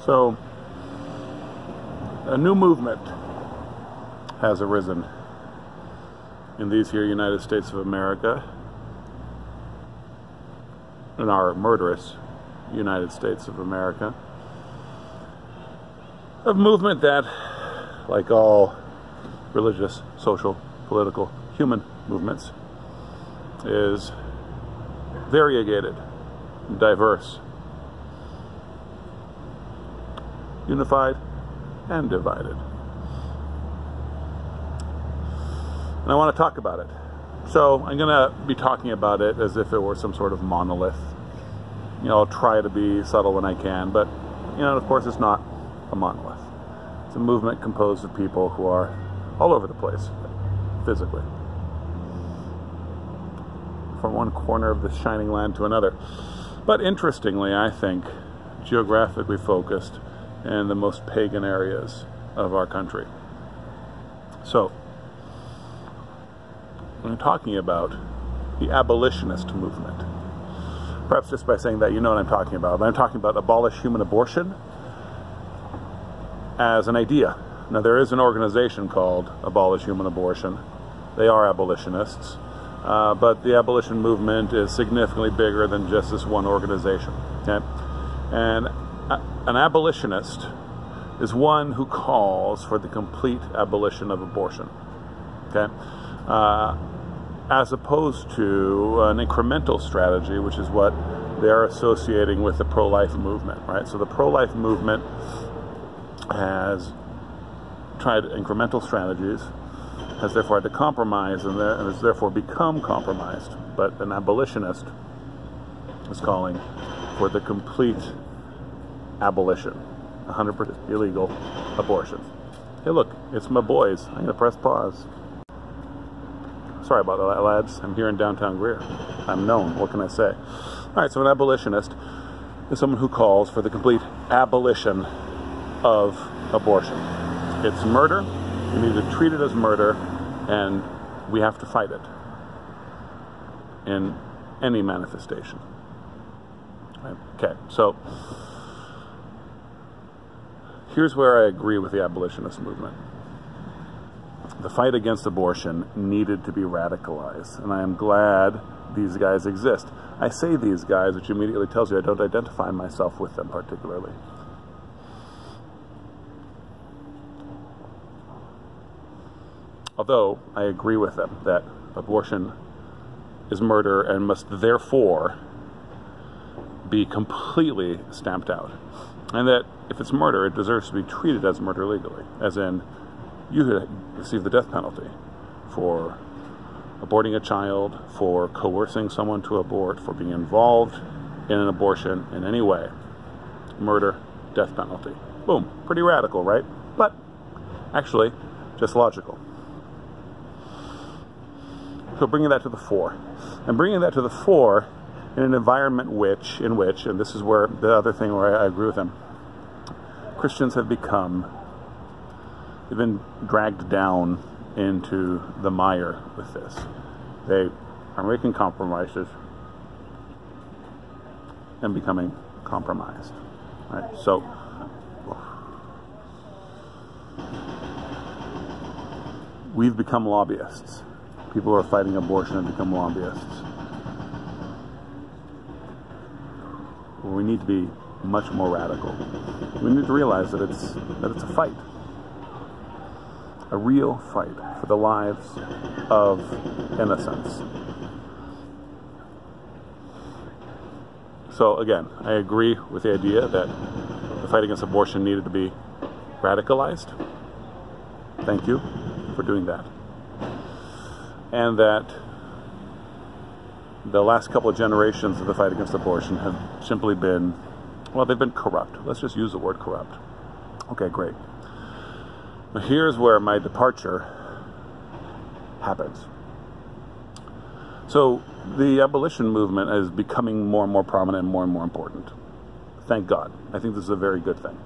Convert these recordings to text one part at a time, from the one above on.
So, a new movement has arisen in these here United States of America, in our murderous United States of America. A movement that, like all religious, social, political, human movements, is variegated, diverse, unified, and divided. And I want to talk about it. So I'm going to be talking about it as if it were some sort of monolith. You know, I'll try to be subtle when I can, but, you know, of course it's not a monolith. It's a movement composed of people who are all over the place, physically. From one corner of the shining land to another. But interestingly, I think, geographically focused in the most pagan areas of our country. So, I'm talking about the abolitionist movement. Perhaps just by saying that, you know what I'm talking about. But I'm talking about abolish human abortion as an idea. Now, there is an organization called Abolish Human Abortion. They are abolitionists. But the abolition movement is significantly bigger than just this one organization. Okay? And an abolitionist is one who calls for the complete abolition of abortion. Okay? As opposed to an incremental strategy, which is what they're associating with the pro-life movement, right? So the pro-life movement has tried incremental strategies, has therefore had to compromise, and has therefore become compromised. But an abolitionist is calling for the complete abolition, 100% illegal abortion. Hey look, it's my boys. I'm going to press pause. Sorry about that, lads. I'm here in downtown Greer. I'm known. What can I say? All right, so an abolitionist is someone who calls for the complete abolition of abortion. It's murder. We need to treat it as murder, and we have to fight it in any manifestation. Right? Okay, so here's where I agree with the abolitionist movement. The fight against abortion needed to be radicalized, and I am glad these guys exist. I say these guys, which immediately tells you I don't identify myself with them particularly. Although I agree with them that abortion is murder and must therefore be completely stamped out. And that if it's murder, it deserves to be treated as murder legally. As in, you receive the death penalty for aborting a child, for coercing someone to abort, for being involved in an abortion in any way. Murder, death penalty. Boom. Pretty radical, right? But actually, just logical. So bringing that to the fore. And bringing that to the fore in an environment in which, and this is where the other thing where I agree with them, Christians have they've been dragged down into the mire with this. They are making compromises and becoming compromised. Right? So, we've become lobbyists. People who are fighting abortion have become lobbyists. We need to be much more radical. We need to realize that it's a fight. A real fight for the lives of innocents. So again, I agree with the idea that the fight against abortion needed to be radicalized. Thank you for doing that. And that the last couple of generations of the fight against abortion have simply been, well, they've been corrupt. Let's just use the word corrupt. Okay, great. But here's where my departure happens. So the abolition movement is becoming more and more prominent and more important. Thank God. I think this is a very good thing.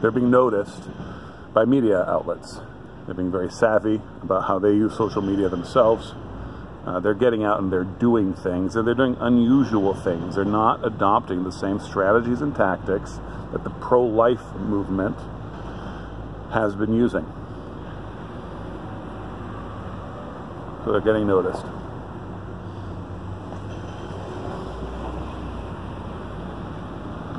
They're being noticed by media outlets. They're being very savvy about how they use social media themselves They're getting out and they're doing things, and they're doing unusual things. They're not adopting the same strategies and tactics that the pro-life movement has been using. So they're getting noticed.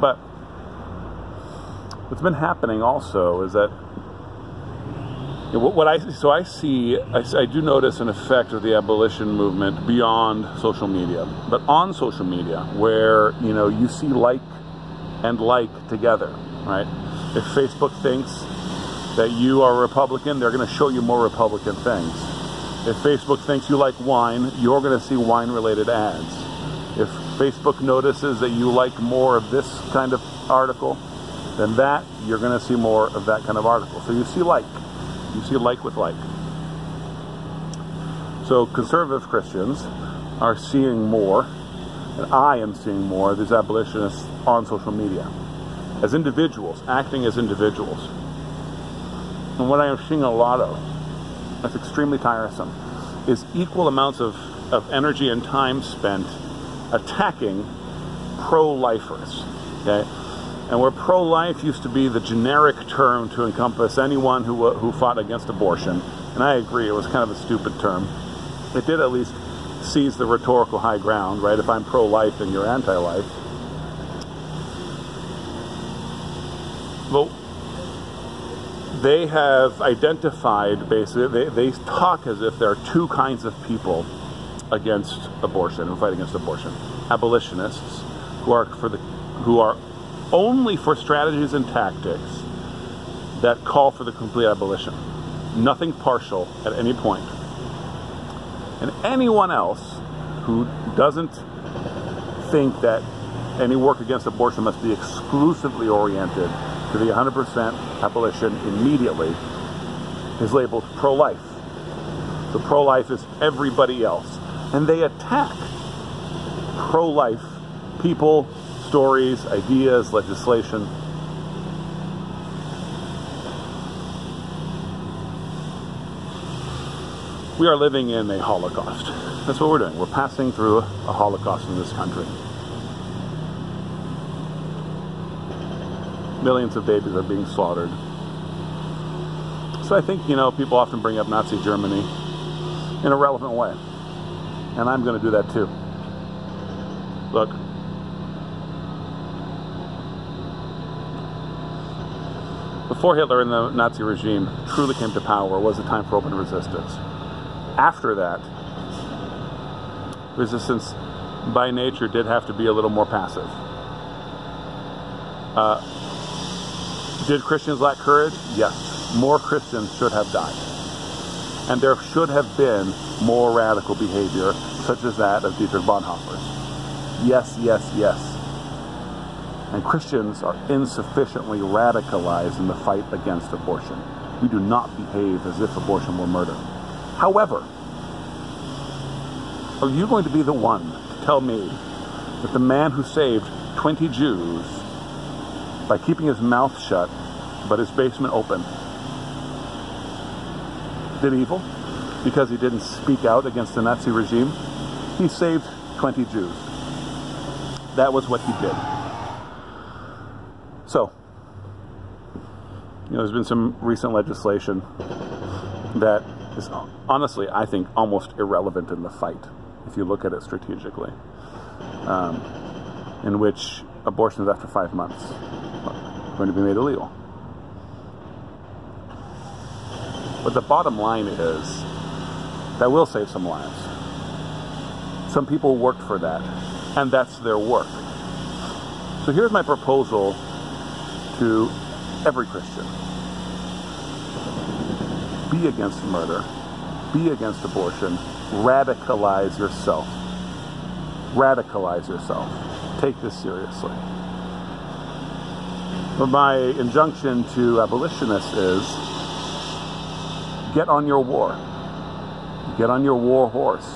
But what's been happening also is that I do notice an effect of the abolition movement beyond social media, but on social media, where you see like and like together, right? If Facebook thinks that you are a Republican, they're going to show you more Republican things. If Facebook thinks you like wine, you're going to see wine-related ads. If Facebook notices that you like more of this kind of article than that, you're going to see more of that kind of article. So you see like. You see like with like. So conservative Christians are seeing more, and I am seeing more of these abolitionists on social media. As individuals, acting as individuals. And what I am seeing a lot of, that's extremely tiresome, is equal amounts of energy and time spent attacking pro-lifers. Okay? And where pro-life used to be the generic term to encompass anyone who fought against abortion, and I agree, it was kind of a stupid term, it did at least seize the rhetorical high ground, right? If I'm pro-life, then you're anti-life. Well, they have identified, basically, they talk as if there are two kinds of people against abortion, who fight against abortion. Abolitionists, who are only for strategies and tactics that call for the complete abolition. Nothing partial at any point. And anyone else who doesn't think that any work against abortion must be exclusively oriented to the 100% abolition immediately is labeled pro-life. So pro-life is everybody else. And they attack pro-life people, stories, ideas, legislation. We are living in a Holocaust. That's what we're doing. We're passing through a Holocaust in this country. Millions of babies are being slaughtered. So I think, people often bring up Nazi Germany in a relevant way. And I'm going to do that too. Look, before Hitler and the Nazi regime truly came to power was a time for open resistance. After that, resistance by nature did have to be a little more passive. Did Christians lack courage? Yes. More Christians should have died. And there should have been more radical behavior, such as that of Dietrich Bonhoeffer's. Yes, yes, yes. And Christians are insufficiently radicalized in the fight against abortion. We do not behave as if abortion were murder. However, are you going to be the one to tell me that the man who saved 20 Jews by keeping his mouth shut but his basement open did evil because he didn't speak out against the Nazi regime? He saved 20 Jews. That was what he did. So, there's been some recent legislation that is honestly, I think, almost irrelevant in the fight, if you look at it strategically, in which abortions after 5 months are going to be made illegal. But the bottom line is that will save some lives. Some people worked for that, and that's their work. So here's my proposal to every Christian. Be against murder. Be against abortion. Radicalize yourself. Radicalize yourself. Take this seriously. But my injunction to abolitionists is, get on your war. Get on your war horse.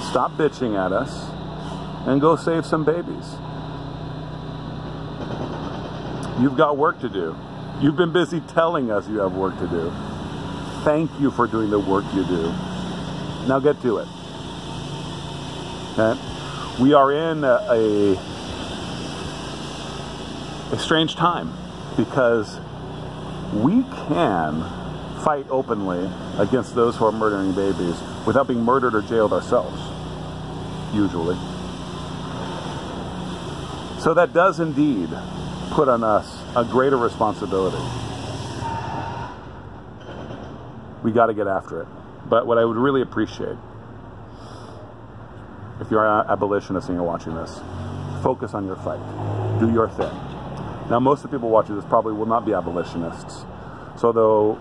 Stop bitching at us and go save some babies. You've got work to do. You've been busy telling us you have work to do. Thank you for doing the work you do. Now get to it. Okay? We are in a strange time because we can fight openly against those who are murdering babies without being murdered or jailed ourselves, usually. So that does indeed put on us a greater responsibility. We got to get after it. But what I would really appreciate, if you're an abolitionist and you're watching this, focus on your fight. Do your thing. Now, most of the people watching this probably will not be abolitionists. So though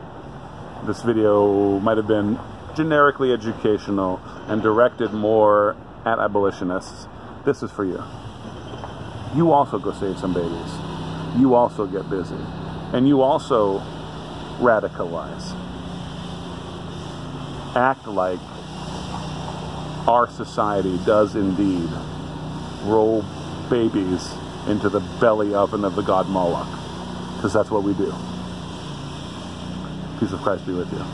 this video might have been generically educational and directed more at abolitionists, this is for you. You also go save some babies. You also get busy. And you also radicalize. Act like our society does indeed roll babies into the belly oven of the god Moloch. Because that's what we do. Peace of Christ be with you.